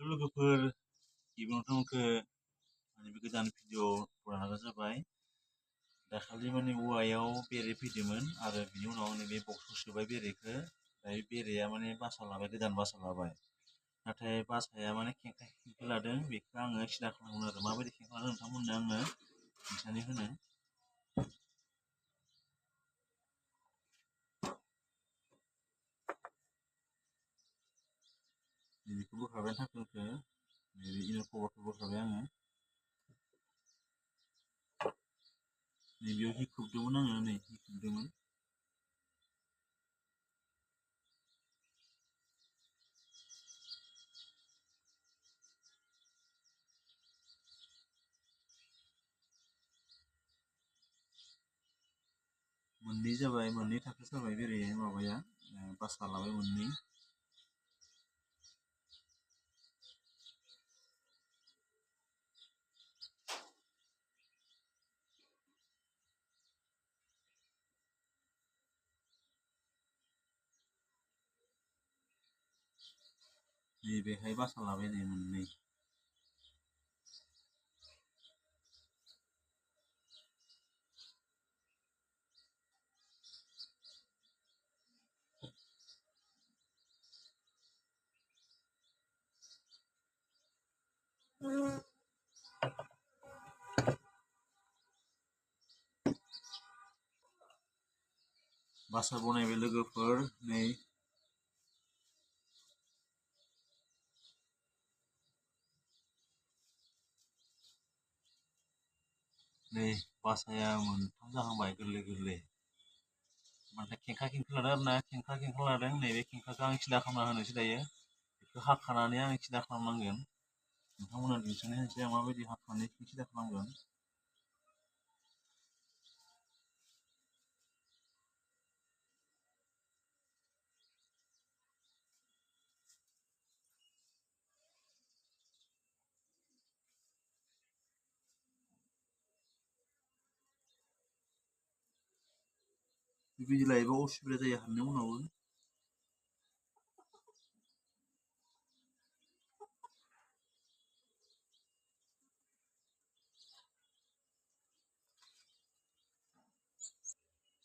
लोगोफोर गिबियावनो नोंथांमोनखो माने बे गोदान भिडिअ फरायनांगौ जाबाय। दाखालि माने औवायाव बेरे फैदोंमोन आरो बिनि उनाव नैबे बक्सआव सोबाय बेरेखौ। दायो बेरेया माने बासा लाबाय, गोदान बासा लाबाय। नाथाय बासाया माने खेंख्रा खेंख्रि लादों, बेखौ आङो सिदा खालामगोन आरो माबायदि खेंख्रा लादों नोंथांमोननो आङो खिन्थानो होनो। बेखौ बोखारबाय थाखोनखौ, नैबे इनार कभारखौ बोखारबाय आङो। नैबेयाव हि खोबदोंमोन आङो, नै हि खोबदोंमोन। मोननै जाबाय, मोननै थाखो जाबाय बेरेया माबाया बासा लाबाय मोननै। नैबेहाय बासा लाबाय नै मोननै। बासा बनायबाय लोगोफोर, नै बासाया मोनथाम जाहांबाय गोरलै गोरलै। माने खेंख्रा खेंख्रि लादों आरो ना, खेंख्रा खेंख्रा लादों। नैबे खेंख्राखौ आं सिदा खालामना होनोसै दायो। बेखौ हाखानानै आं सिदा खालामनांगोन। नोंथांमोना दिन्थिना होनोसै आं माबायदि हाखानानै सिदा खालामगोन। बेबायदि लायोबा असुबिदा जायो हाननाय उनावबो।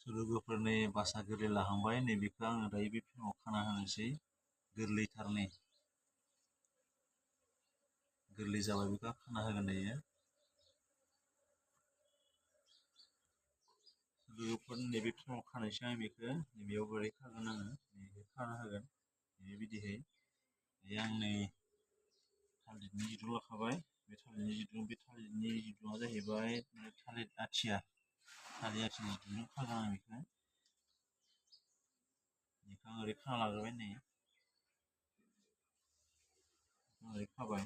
लोगोफोरनि बासा गोरलै लाहांबाय, नैबेखौ आङो दायो बे फ्रेमाव खाना होनोसै। गोरलैथारनि गोरलै जाबाय, बेखौ खाना होगोन दायो। लोगोफोर नैबे फ्रेमाव खानोसै आं बेखौ, नैबेयाव बोरै खागोन आङो, नैबे खाना होगोन बेबायदिहै। आं नै थालिरनि दिरुं लाखाबाय। बे थालिरनि दिरुङा जाहैबाय थालिर आथिया। थालिर आथियानि दिरुंजों खागोन आं बेखौ। बेखौ आं ओरै खाना लाग्रोबाय, नै ओरै खाबाय।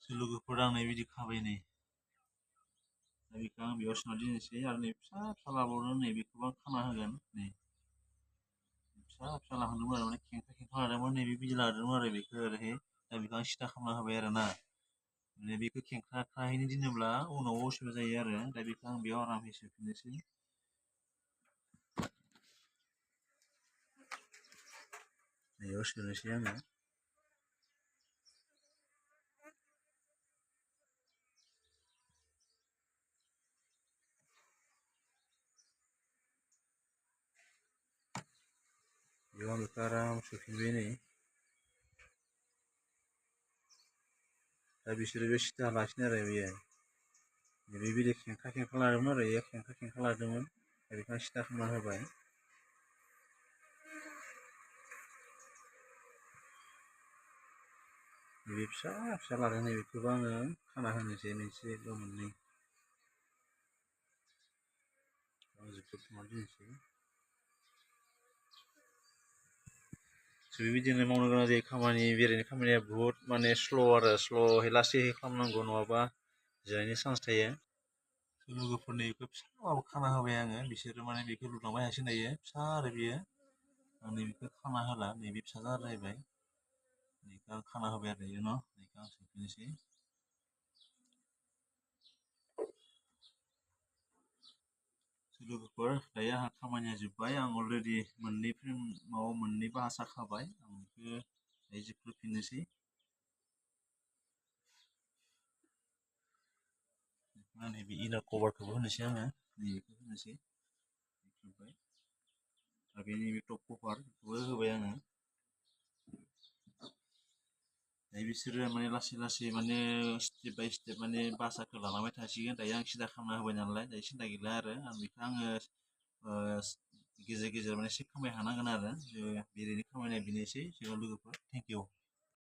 लोगोफोर आं नै बिदि खाबाय नै। दा बेखौ आं बेयाव सोना दोननोसै आरो नै फिसा फिसा लाबावदों, नै बेखौबो आं खाना होगोन। नै फिसा फिसा लाहांदोंमोन आरो माने खेंख्रा खेंख्रा लादोंमोन, नै बेबायदि लादोंमोन आरो बेखौ ओरैहाय। दा बेखौ आं सिदा खालामना होबाय आरो ना। माने बेखौ खेंख्रा ख्राहैनो दोनोब्ला उनाव असुबिदा जायो आरो। दा बेखौ आं बेयाव आरामै सोफिननोसै। बेयाव सोनोसै आङो। बेयाव आं बेखौ आराम सोफिनबाय नै। दा बिसोरो बे सिदा लाखिनो आरो बेयो। बेबायदि खेंख्रा खेंख्रा लादोंमोन आरो बेयो खेंख्रा खेंख्रा लादोंमोन। दा बेखौ आं सिदा खालामना होबाय। नैबे फिसा फिसा लादों, नैबेखौबो आङो खाना होनोसै मोनसे बा मोननै। बेबायदिनो मावनो गोनां जायो खामानि। बेरायनि खामानिया बुहुत माने स्ल' आरो स्ल'है लासैहै खालामनांगौ, नङाबा जिरायनो चान्स थायो। लोगोफोरनि बेखौ फिसाबाबो खाना होबाय आङो, बिसोरो माने बेखौ लुलांबाय थासिगोन दायो, फिसा आरो बियो। आं नैबेखौ खाना होला, नैबे फिसा जालायबाय, बेखौ आं खाना होबाय आरो दायो न', बेखौ आं सोंफिननोसै। लोगोफोर दायो आंहा खामानिया जोब्बाय, आं अलरेडि मोननै बासा खाबाय, आं बेखौ दायो जोख्लोबफिननोसै। नैबे इनार कभारखौबो होनोसै आङो, नैबेखौ होनोसै, जोख्लोबबाय। आरो बे नैबे टप कभार बेखौबो होबाय आङो। दायो बिसोरो माने लासै लासै माने स्टेप बाय स्टेप माने बासाखौ लालांबाय थासिगोन, दायो आं सिदा खालामना होबाय नालाय, दायो सिन्था गैला आरो आं बेखौ आङो गेजेर गेजेर माने चेक खालामबाय थानांगोन आरो। बेरेनि खामानिया बेनोसै जोंहा लोगोफोर, थेंक इउ।